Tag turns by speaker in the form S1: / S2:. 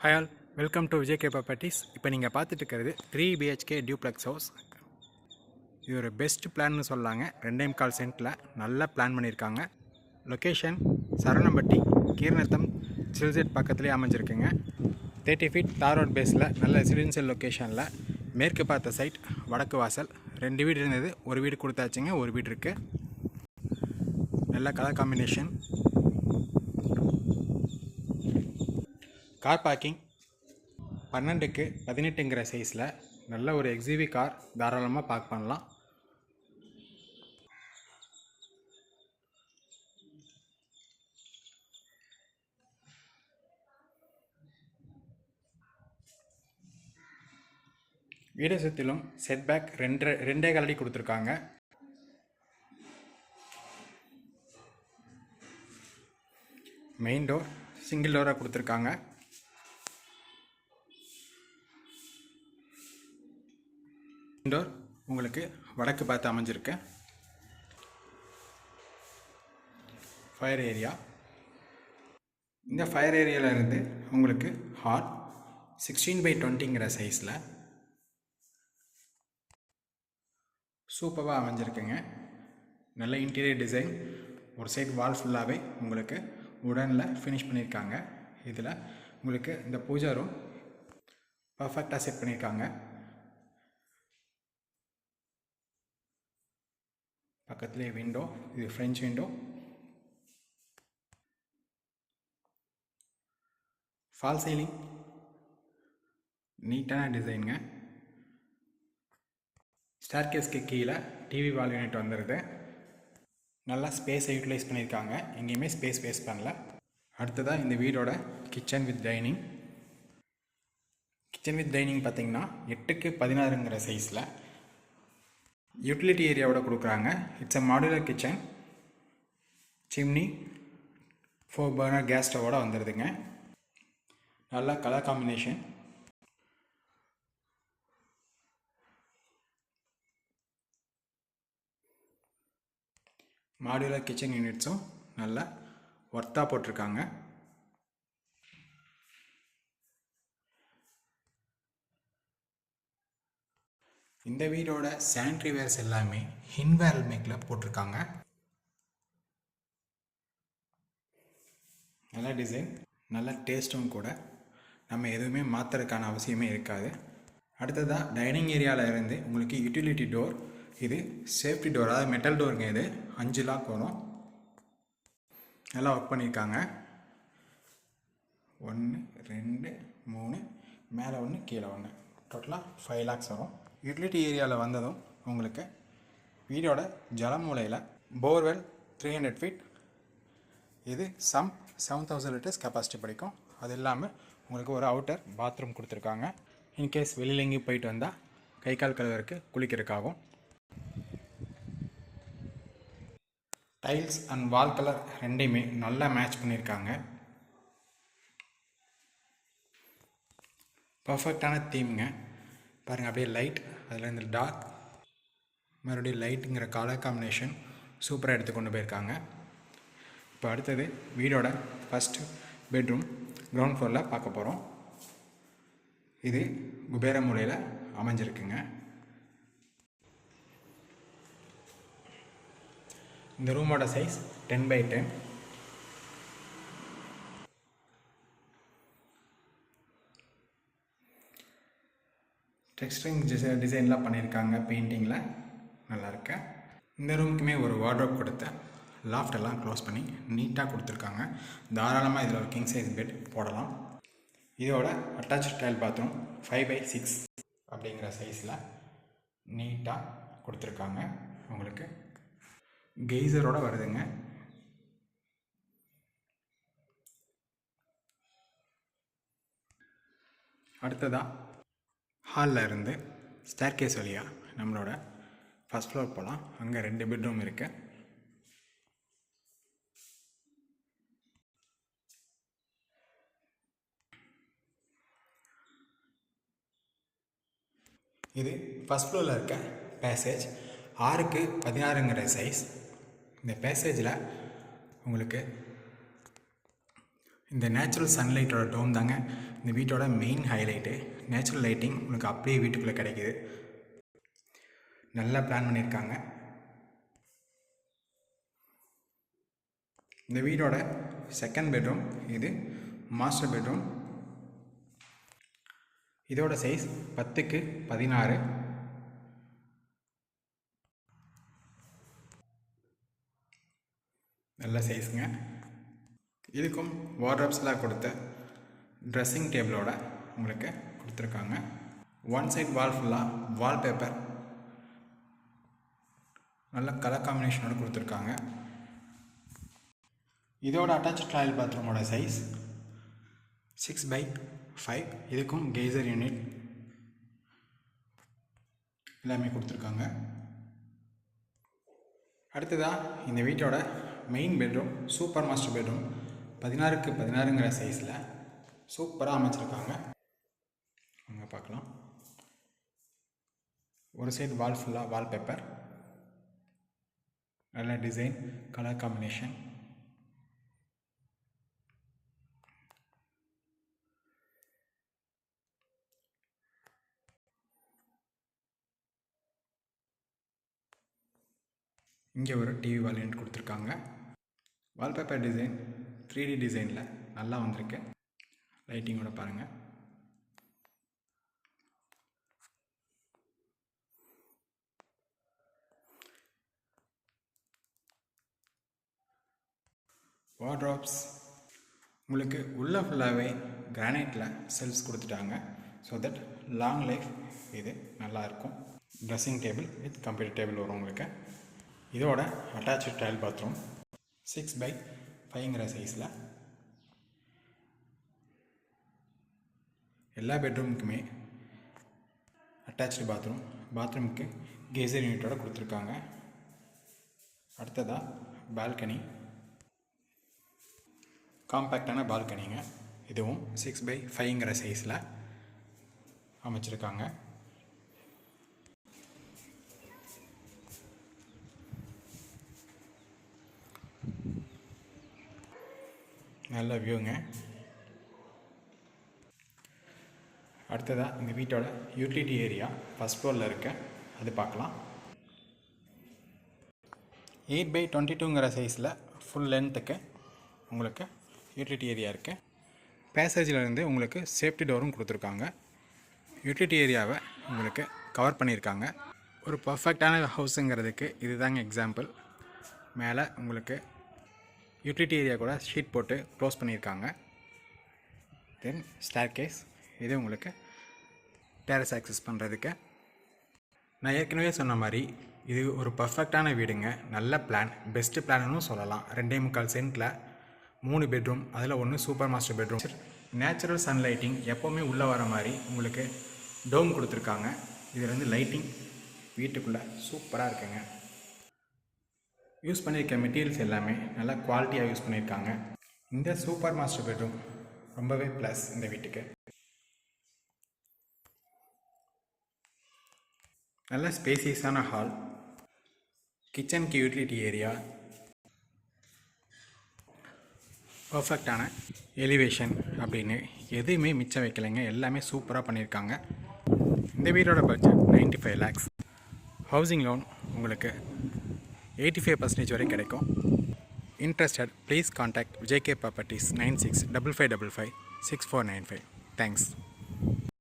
S1: Hi all, welcome to Vijay K properties. இப்போ நீங்கள் பார்த்துட்டு இருக்கிறது 3 BHK டியூப்ளெக்ஸ் ஹவுஸ். இது ஒரு பெஸ்ட் பிளான்னு சொல்லாங்க. 2.25 சென்ட்டில் நல்லா பிளான் பண்ணியிருக்காங்க. லொக்கேஷன் சரவணம்பட்டி கீரநத்தம் சில்செட் பக்கத்துலேயே அமைஞ்சிருக்குங்க. 30 ஃபீட் தார் ரோட் பேஸில் நல்ல ரெசிடென்ஷியல் லொக்கேஷனில் மேற்கு பார்த்த சைட், வடக்கு வாசல். 2 வீடு இருந்தது, ஒரு வீடு கொடுத்தாச்சுங்க, ஒரு வீடு இருக்குது. நல்ல கலர் காம்பினேஷன். கார் பார்க்கிங் 12க்கு 18ங்கிற சைஸில் நல்ல ஒரு எக்ஸிவி கார் தாராளமாக பார்க் பண்ணலாம். வீடை சுற்றிலும் செட்பேக் 2.5 அடி கொடுத்துருக்காங்க. மெயின் டோர் சிங்கிள் டோராக கொடுத்துருக்காங்க. டோர் உங்களுக்கு வடக்கு பார்த்து அமைஞ்சிருக்கு. ஃபயர் ஏரியா, இந்த ஃபயர் ஏரியாவில் இருந்து உங்களுக்கு ஹால் 16x20ங்கிற சைஸில் சூப்பராக அமைஞ்சிருக்குங்க. நல்ல இன்டீரியர் டிசைன். ஒரு சைடு வால் ஃபுல்லாகவே உங்களுக்கு உடனில் ஃபினிஷ் பண்ணியிருக்காங்க. இதில் உங்களுக்கு இந்த பூஜா ரூம் பர்ஃபெக்டாக செட் பண்ணியிருக்காங்க. பக்கத்துலேயே விண்டோ, இது ஃப்ரெஞ்ச் விண்டோ. ஃபால் சீலிங், நீட்டான டிசைனுங்க. ஸ்டேர்கேஸ்க்கு கீழே டிவி வால் யூனிட் வந்துடுது. நல்லா ஸ்பேஸை யூட்டிலைஸ் பண்ணியிருக்காங்க, எங்கேயுமே ஸ்பேஸ் வேஸ்ட் பண்ணல. அடுத்ததாக இந்த வீடோட kitchen with dining. Kitchen with dining பார்த்திங்கன்னா 8க்கு 16ங்கிற சைஸில் யூட்டிலிட்டி ஏரியாவோட கொடுக்குறாங்க. It's a modular kitchen. Chimney 4 burner gas ஸ்டவோட வந்துடுதுங்க. நல்லா கலர் காம்பினேஷன். மாடுலர் கிச்சன் யூனிட்ஸும் நல்லா ஒர்த்தாக போட்டிருக்காங்க. இந்த வீடோட சானிட்ரி வேர்ஸ் எல்லாமே ஹின்வேல் மேக்கில் போட்டிருக்காங்க. நல்ல டிசைன், நல்ல டேஸ்ட்டும் கூட. நம்ம எதுவுமே மாற்றுறதுக்கான அவசியமே இருக்காது. அடுத்ததாக டைனிங் ஏரியாவில் இருந்து உங்களுக்கு யூட்டிலிட்டி டோர். இது சேஃப்டி டோர், அதாவது மெட்டல் டோருங்க. இது 5 லாக் வரும். நல்லா ஒர்க் பண்ணியிருக்காங்க. 1 2 3 மேலே 1 கீழே 1, டோட்டலாக 5 லாக்ஸ் வரும். யூட்டிலிட்டி ஏரியாவில் வந்ததும் உங்களுக்கு வீடோட ஜலமூலையில் போர்வெல் 300 ஃபீட். இது 7000 லிட்டர்ஸ் கெப்பாசிட்டி படிக்கும். அது இல்லாமல் உங்களுக்கு ஒரு அவுட்டர் பாத்ரூம் கொடுத்துருக்காங்க. இன்கேஸ் வெளியில் எங்கேயும் போயிட்டு வந்தால் கை கால் கழுவருக்கு குளிக்கிறதுக்காகும். டைல்ஸ் அண்ட் வால் கலர் ரெண்டையுமே நல்லா மேட்ச் பண்ணியிருக்காங்க. பர்ஃபெக்டான தீம்ங்க. பாருங்கள், அப்படியே லைட், அதில் இந்த டார்க், மறுபடியும் லைட்டுங்கிற கலர் காம்பினேஷன் சூப்பராக எடுத்து கொண்டு போயிருக்காங்க. இப்போ அடுத்தது வீடோட ஃபஸ்ட்டு பெட்ரூம் கிரவுண்ட் ஃப்ளோரில் பார்க்க போகிறோம். இது குபேர மூலையில் அமைஞ்சிருக்குங்க. இந்த ரூமோட சைஸ் 10x10. டெக்ஸ்டரிங் டிசைன்லாம் பண்ணியிருக்காங்க, பெயிண்டிங்கில் நல்லாயிருக்கு. இந்த ரூமுக்குமே ஒரு வார்ட்ரோப் கொடுத்து லாஃப்டெல்லாம் க்ளோஸ் பண்ணி நீட்டாக கொடுத்துருக்காங்க. தாராளமாக இதில் ஒரு கிங் சைஸ் பெட் போடலாம். இதோட அட்டாச் டைல் பாத்ரூம் 5x6 அப்படிங்கிற சைஸில் நீட்டாக கொடுத்துருக்காங்க. உங்களுக்கு கெய்சரோட வருதுங்க. அடுத்ததாக ஹாலில் இருந்து ஸ்டேர்கேஸ் வழியாக நம்மளோட ஃபஸ்ட் ஃப்ளோர் போகலாம். அங்கே 2 பெட்ரூம் இருக்குது. இது ஃபஸ்ட் ஃப்ளோரில் இருக்க பேசேஜ். 6க்கு 16ங்கிற சைஸ். இந்த பேசேஜில் உங்களுக்கு இந்த நேச்சுரல் சன்லைட்டோட டோம் தாங்க இந்த வீட்டோட மெயின் ஹைலைட்டு. நேச்சுரல் லைட்டிங் உங்களுக்கு அப்படியே வீட்டுக்குள்ளே கிடைக்கிது. நல்லா பிளான் பண்ணியிருக்காங்க. இந்த வீடோட செகண்ட் பெட்ரூம், இது மாஸ்டர் பெட்ரூம். இதோட சைஸ் 10x16. நல்ல சைஸுங்க. இதுக்கும் வார்ட்ரோப்ஸ்லாம் கொடுத்த ட்ரெஸ்ஸிங் டேபிளோட உங்களுக்கு கொடுத்துருக்காங்க. ஒன் சைட் வால் ஃபுல்லாக வால்பேப்பர் நல்ல கலர் காம்பினேஷனோடு கொடுத்துருக்காங்க. இதோட அட்டாச் டாய்லெட் பாத்ரூமோட சைஸ் 6x5. இதுக்கும் கெய்சர் யூனிட் எல்லாமே கொடுத்துருக்காங்க. அடுத்ததாக இந்த வீட்டோட main bedroom, super master bedroom 16x16ங்கிற சைஸில் சூப்பராக அமைச்சிருக்காங்க. அங்கே பார்க்கலாம். ஒரு சைடு வால் ஃபுல்லாக வால்பேப்பர், நல்ல டிசைன், கலர் காம்பினேஷன். இங்கே ஒரு டிவி வால் யூனிட் கொடுத்துருக்காங்க. வால்பேப்பர் டிசைன் 3D டிசைனில் நல்லா வந்திருக்கு. லைட்டிங்கோட பாருங்கள். வார்ட்ரோப்ஸ் உங்களுக்கு உள்ள ஃபுல்லாகவே கிரானைட்டில் செல்ஃப்ஸ் கொடுத்துட்டாங்க. ஸோ தட் லாங் லைஃப் இது நல்லாயிருக்கும். Dressing table with computer table வரும் உங்களுக்கு. இதோட அட்டாச்சு டைல் பாத்ரூம் 6x5ங்கிற சைஸில். எல்லா பெட்ரூமுக்குமே அட்டாச்சு பாத்ரூமுக்கு கெய்சர் யூனிட்டோட கொடுத்துருக்காங்க. அடுத்ததாக பால்கனி, காம்பேக்டான பால்கனிங்க. இதுவும் 6x5ங்கிற சைஸில் அமைச்சிருக்காங்க. நல்ல வியூங்க. அடுத்ததாக இந்த வீட்டோட யூட்டிலிட்டி ஏரியா ஃபஸ்ட் ஃப்ளோரில் இருக்க, அது பார்க்கலாம். 8x22ங்கிற சைஸில் ஃபுல் லென்த்துக்கு உங்களுக்கு யூட்டிலிட்டி ஏரியா இருக்குது. பேசேஜிலேருந்து உங்களுக்கு சேஃப்டி டோரும் கொடுத்துருக்காங்க. யூட்டிலிட்டி ஏரியாவை உங்களுக்கு கவர் பண்ணியிருக்காங்க. ஒரு பர்ஃபெக்டான ஹவுஸுங்கிறதுக்கு இது தாங்க எக்ஸாம்பிள். மேலே உங்களுக்கு யூட்டிலிட்டி ஏரியா கூட ஷீட் போட்டு க்ளோஸ் பண்ணியிருக்காங்க. தென் ஸ்டேர்கேஸ், இது உங்களுக்கு டெரஸ் ஆக்சஸ் பண்ணுறதுக்கு. நான் ஏற்கனவே சொன்ன மாதிரி இது ஒரு பர்ஃபெக்டான வீடுங்க. நல்ல பிளான், பெஸ்ட்டு பிளான்னு சொல்லலாம். 2.25 சென்ட்டில் 3 பெட்ரூம், அதில் 1 சூப்பர் மாஸ்டர் பெட்ரூம். நேச்சுரல் சன்லைட்டிங் எப்போவுமே உள்ளே வர மாதிரி உங்களுக்கு டோம் கொடுத்துருக்காங்க. இதில் வந்து லைட்டிங் வீட்டுக்குள்ளே சூப்பராக இருக்குங்க. யூஸ் பண்ணியிருக்க மெட்டீரியல்ஸ் எல்லாமே நல்லா குவாலிட்டியாக யூஸ் பண்ணியிருக்காங்க. இந்த சூப்பர் மாஸ்டர் பெட்ரூம் ரொம்பவே ப்ளஸ் இந்த வீட்டுக்கு. நல்ல ஸ்பேசியஸான ஹால், கிச்சனுக்கு யூட்டிலிட்டி ஏரியா, பர்ஃபெக்டான எலிவேஷன் அப்படின்னு எதுவுமே மிச்சம் வைக்கலைங்க. எல்லாமே சூப்பராக பண்ணியிருக்காங்க. இந்த வீடோட பட்ஜெட் 95 lakhs. ஹவுசிங் லோன் உங்களுக்கு 85% வரை கிடைக்கும். Interested, please contact JK Properties 965555 6495. Thanks.